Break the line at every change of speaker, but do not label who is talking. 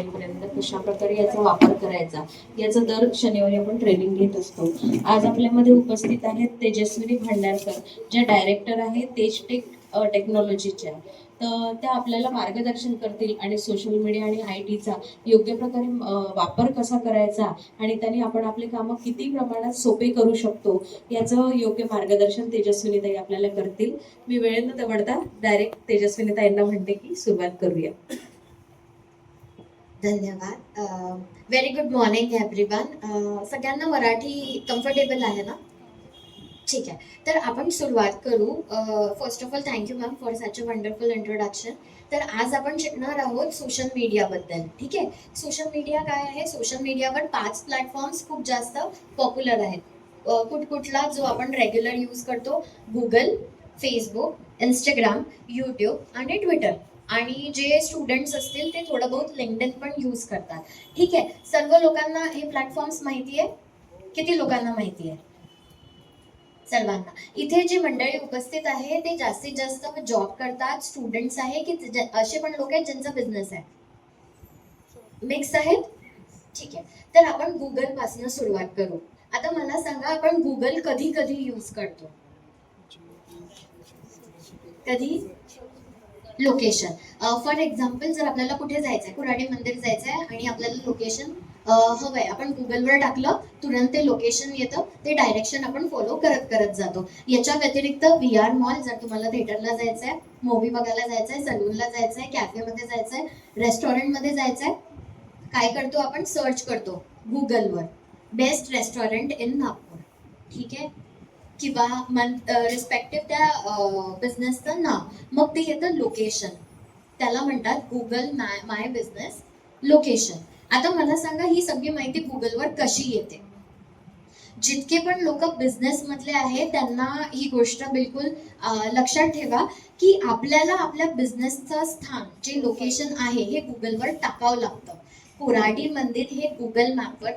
पर्यंत कशा प्रकारे याचा वापर करायचा याचं दर शनिवारी आपण ट्रेनिंग घेत असतो. आज आपल्यामध्ये उपस्थित आहेत तेजस्विनी भांडारकर, ज्या डायरेक्टर आहेत तेजटेक टेक्नॉलॉजीच्या. तर त्या आपल्याला मार्गदर्शन करतील आणि सोशल मीडिया आणि IT चा योग्य प्रकारे वापर कसा करायचा आणि त्यांनी आपण आपले कामं किती प्रमाणात सोपे करू शकतो याचं योग्य मार्गदर्शन तेजस्विनीताई आपल्याला करतील. मी वेळ न दवडता डायरेक्ट तेजस्विनीताईंना म्हणते की सुरुवात करूया.
धन्यवाद. Very good morning everyone. सगळ्यांना मराठी कम्फर्टेबल आहे ना? ठीक आहे. तर आपण सुरुवात करू. First of all thank you ma'am for such a wonderful introduction. तर आज आपण शिकणार आहोत सोशल मीडियाबद्दल. ठीक आहे. सोशल मीडिया काय आहे? सोशल मीडियावर 5 प्लॅटफॉर्म्स खूप जास्त पॉप्युलर आहेत. कुठला जो आपण रेग्युलर यूज करतो, गुगल, फेसबुक, इंस्टाग्राम, यूट्यूब आणि ट्विटर. आणि जे स्टुडंट्स असतील ते थोडं बहुत लिंक्डइन पण यूज करतात. ठीक आहे. सर्व लोकांना हे प्लॅटफॉर्म्स माहिती आहे? किती लोकांना माहिती आहे? सर्वांना. इथे जी मंडळी उपस्थित आहे ते जास्तीत जास्त जॉब करतात, स्टुडंट्स आहे की असे पण लोक आहेत ज्यांचा बिझनेस आहे? मिक्स आहेत? ठीक आहे. तर आपण गुगल पासून सुरुवात करू. आता मला सांगा, आपण गुगल कधी कधी यूज करतो? कधी? लोकेशन. फॉर एक्झाम्पल, जर आपल्याला कुठे जायचंय, कुऱ्हाडी मंदिर जायचंय आणि आपल्याला लोकेशन हवंय, आपण गुगलवर टाकलं, तुरंत ते लोकेशन येतं, ते डायरेक्शन आपण फॉलो करत करत जातो. याच्या व्यतिरिक्त VR मॉल, जर तुम्हाला थिएटरला जायचंय, मूवी बघायला जायचंय, सलूनला जायचंय, कॅफेमध्ये जायचंय, रेस्टॉरंटमध्ये जायचंय, काय करतो आपण? सर्च करतो गुगलवर बेस्ट रेस्टॉरंट इन नागपूर. ठीक आहे. किंवा रिस्पेक्टिव्ह त्या बिझनेसचं नाव, मग ते येतं लोकेशन. त्याला म्हणतात गुगल माय बिझनेस लोकेशन. आता मला सांगा, ही सगळी माहिती गुगलवर कशी येते? जितके पण लोक बिझनेस मधले आहेत त्यांना ही गोष्ट बिलकुल लक्षात ठेवा की आपल्याला आपल्या बिझनेसचं स्थान, जे लोकेशन आहे, हे गुगलवर टाकावं लागतं. कुऱ्हाडी मंदिर हे गुगल मॅपवर